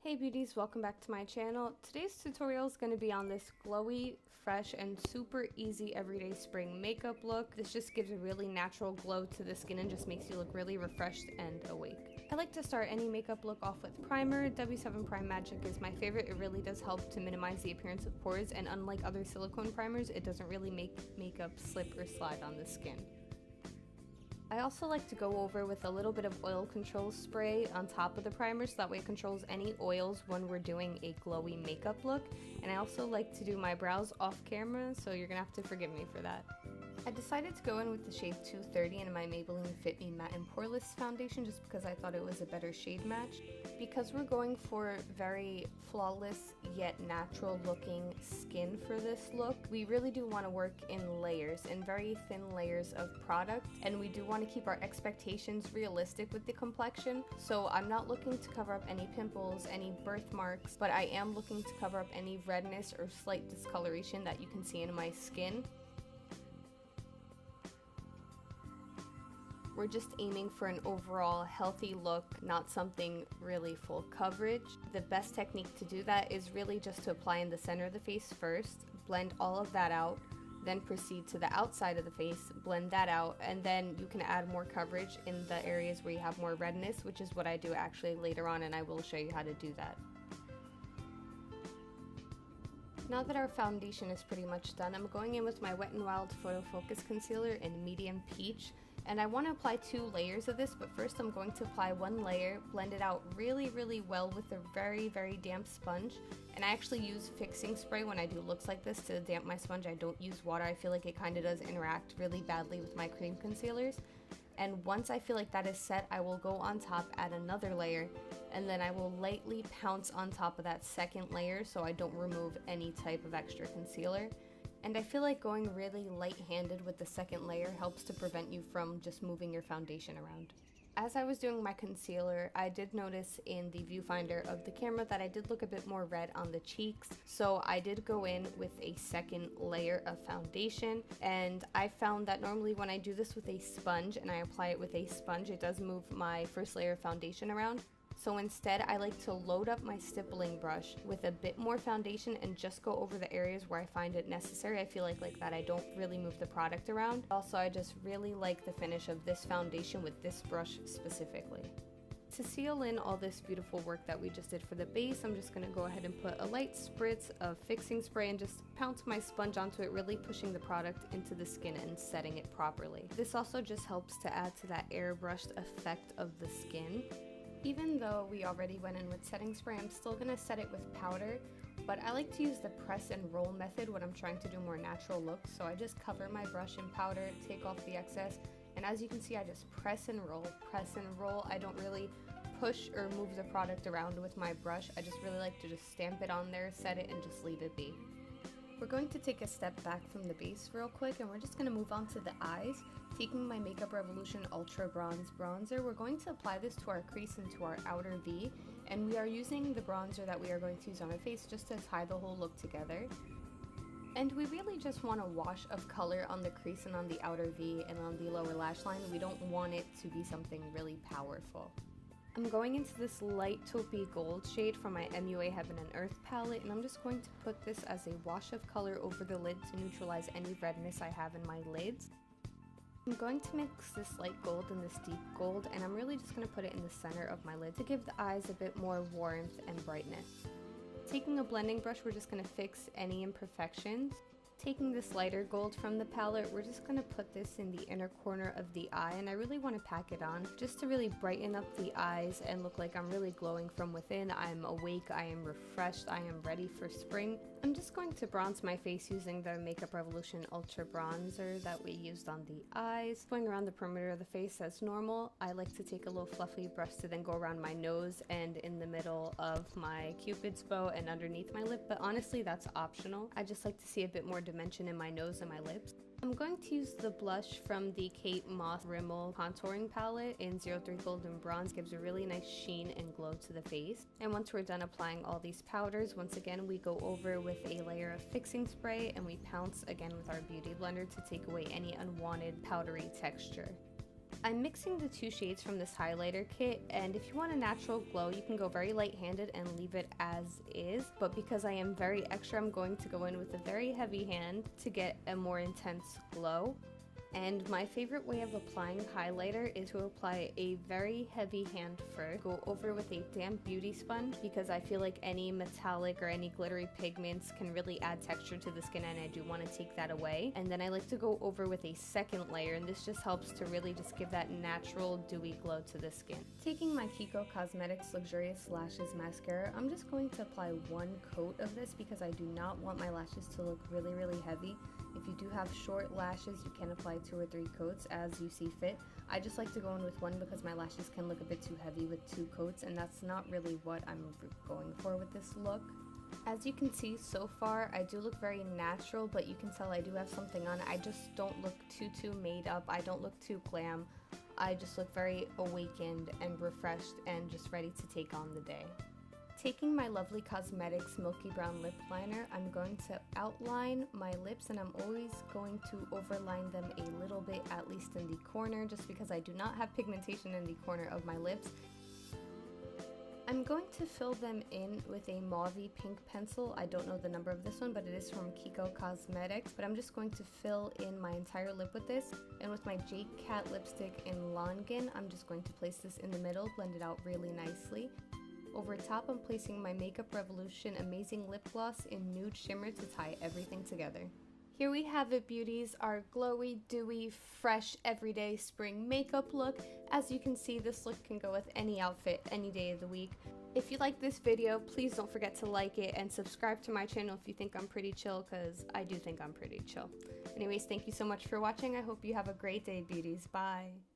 Hey beauties, welcome back to my channel. Today's tutorial is going to be on this glowy, fresh, and super easy everyday spring makeup look. This just gives a really natural glow to the skin and just makes you look really refreshed and awake. I like to start any makeup look off with primer. W7 Prime Magic is my favorite. It really does help to minimize the appearance of pores, and unlike other silicone primers, it doesn't really make makeup slip or slide on the skin. I also like to go over with a little bit of oil control spray on top of the primer so that way it controls any oils when we're doing a glowy makeup look. And I also like to do my brows off camera, so you're gonna have to forgive me for that. I decided to go in with the shade 230 in my Maybelline Fit Me Matte and Poreless foundation just because I thought it was a better shade match. Because we're going for very flawless yet natural looking skin for this look, we really do want to work in layers, in very thin layers of product, and we do want to keep our expectations realistic with the complexion. So I'm not looking to cover up any pimples, any birthmarks, but I am looking to cover up any redness or slight discoloration that you can see in my skin. We're just aiming for an overall healthy look, not something really full coverage. The best technique to do that is really just to apply in the center of the face first, blend all of that out, then proceed to the outside of the face, blend that out, and then you can add more coverage in the areas where you have more redness, which is what I do actually later on, and I will show you how to do that. Now that our foundation is pretty much done, I'm going in with my Wet n Wild Photo Focus Concealer in Medium Peach. And I want to apply 2 layers of this, but first I'm going to apply 1 layer, blend it out really well with a very damp sponge. And I actually use fixing spray when I do looks like this to damp my sponge. I don't use water. I feel like it kind of does interact really badly with my cream concealers. And once I feel like that is set, I will go on top, add another layer, and then I will lightly pounce on top of that second layer so I don't remove any type of extra concealer. And I feel like going really light-handed with the second layer helps to prevent you from just moving your foundation around. As I was doing my concealer, I did notice in the viewfinder of the camera that I did look a bit more red on the cheeks, so I did go in with a second layer of foundation, and I found that normally when I do this with a sponge and I apply it with a sponge, it does move my first layer of foundation around. So instead, I like to load up my stippling brush with a bit more foundation and just go over the areas where I find it necessary. I feel like that I don't really move the product around. Also, I just really like the finish of this foundation with this brush specifically. To seal in all this beautiful work that we just did for the base, I'm just going to go ahead and put a light spritz of fixing spray and just pounce my sponge onto it, really pushing the product into the skin and setting it properly. This also just helps to add to that airbrushed effect of the skin. Even though we already went in with setting spray, I'm still going to set it with powder, but I like to use the press and roll method when I'm trying to do more natural looks. So I just cover my brush in powder, take off the excess, and as you can see, I just press and roll. I don't really push or move the product around with my brush. I just really like to just stamp it on there, set it, and just leave it be. We're going to take a step back from the base real quick, and we're just going to move on to the eyes. Taking my Makeup Revolution Ultra Bronze Bronzer, we're going to apply this to our crease and to our outer V, and we are using the bronzer that we are going to use on our face just to tie the whole look together. And we really just want a wash of color on the crease and on the outer V and on the lower lash line. We don't want it to be something really powerful. I'm going into this light taupey gold shade from my MUA Heaven and Earth palette, and I'm just going to put this as a wash of color over the lid to neutralize any redness I have in my lids. I'm going to mix this light gold and this deep gold, and I'm really just going to put it in the center of my lid to give the eyes a bit more warmth and brightness. Taking a blending brush, we're just going to fix any imperfections. Taking this lighter gold from the palette, we're just going to put this in the inner corner of the eye, and I really want to pack it on just to really brighten up the eyes and look like I'm really glowing from within. I'm awake, I am refreshed, I am ready for spring. I'm just going to bronze my face using the Makeup Revolution Ultra Bronzer that we used on the eyes. Going around the perimeter of the face as normal, I like to take a little fluffy brush to then go around my nose and in the middle of my Cupid's bow and underneath my lip, but honestly that's optional. I just like to see a bit more dimension in my nose and my lips. I'm going to use the blush from the Kate Moss Rimmel contouring palette in 03 Golden Bronze. Gives a really nice sheen and glow to the face. And once we're done applying all these powders, once again we go over with a layer of fixing spray and we pounce again with our beauty blender to take away any unwanted powdery texture. I'm mixing the two shades from this highlighter kit, and if you want a natural glow, you can go very light-handed and leave it as is, but because I am very extra, I'm going to go in with a very heavy hand to get a more intense glow. And my favorite way of applying highlighter is to apply a very heavy hand first. Go over with a damp beauty sponge because I feel like any metallic or any glittery pigments can really add texture to the skin, and I do want to take that away. And then I like to go over with a second layer, and this just helps to really just give that natural dewy glow to the skin. Taking my Kiko Cosmetics Luxurious Lashes Mascara, I'm just going to apply one coat of this because I do not want my lashes to look really, really heavy. If you do have short lashes, you can apply 2 or 3 coats as you see fit. I just like to go in with one because my lashes can look a bit too heavy with 2 coats, and that's not really what I'm going for with this look. As you can see so far, I do look very natural, but you can tell I do have something on. I just don't look too made up. I don't look too glam. I just look very awakened and refreshed and just ready to take on the day. Taking my Lovely Cosmetics Milky Brown Lip Liner, I'm going to outline my lips, and I'm always going to overline them a little bit, at least in the corner, just because I do not have pigmentation in the corner of my lips. I'm going to fill them in with a mauvey pink pencil. I don't know the number of this one, but it is from Kiko Cosmetics. But I'm just going to fill in my entire lip with this. And with my Jake Cat lipstick in Longin, I'm just going to place this in the middle, blend it out really nicely. Over top, I'm placing my Makeup Revolution Amazing Lip Gloss in Nude Shimmer to tie everything together. Here we have it, beauties, our glowy, dewy, fresh, everyday spring makeup look. As you can see, this look can go with any outfit, any day of the week. If you like this video, please don't forget to like it and subscribe to my channel if you think I'm pretty chill, because I do think I'm pretty chill. Anyways, thank you so much for watching. I hope you have a great day, beauties. Bye!